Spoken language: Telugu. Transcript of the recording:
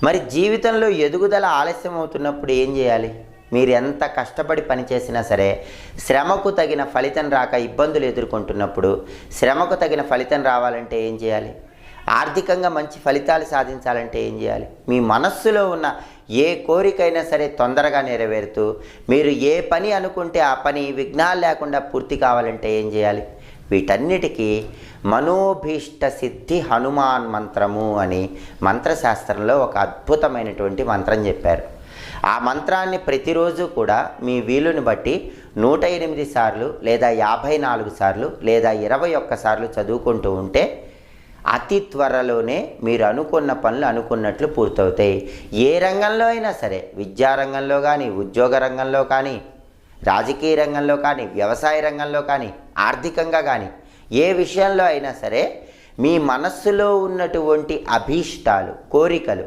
మరి జీవితంలో ఎదుగుదల ఆలస్యం అవుతున్నప్పుడు ఏం చేయాలి? మీరు ఎంత కష్టపడి పనిచేసినా సరే, శ్రమకు తగిన ఫలితం రాక ఇబ్బందులు ఎదుర్కొంటున్నప్పుడు, శ్రమకు తగిన ఫలితం రావాలంటే ఏం చేయాలి? ఆర్థికంగా మంచి ఫలితాలు సాధించాలంటే ఏం చేయాలి? మీ మనస్సులో ఉన్న ఏ కోరికైనా సరే తొందరగా నెరవేరుతూ, మీరు ఏ పని అనుకుంటే ఆ పని విఘ్నాలు లేకుండా పూర్తి కావాలంటే ఏం చేయాలి? వీటన్నిటికీ మనోభీష్ట సిద్ధి హనుమాన్ మంత్రము అని మంత్రశాస్త్రంలో ఒక అద్భుతమైనటువంటి మంత్రం చెప్పారు. ఆ మంత్రాన్ని ప్రతిరోజు కూడా మీ వీలుని బట్టి 108 సార్లు లేదా 54 సార్లు లేదా 21 సార్లు చదువుకుంటూ ఉంటే అతి త్వరలోనే మీరు అనుకున్న పనులు అనుకున్నట్లు పూర్తవుతాయి. ఏ రంగంలో అయినా సరే, విద్యారంగంలో కానీ, ఉద్యోగ రంగంలో కానీ, రాజకీయ రంగంలో కానీ, వ్యవసాయ రంగంలో కానీ, ఆర్థికంగా కానీ, ఏ విషయంలో అయినా సరే మీ మనస్సులో ఉన్నటువంటి అభీష్టాలు, కోరికలు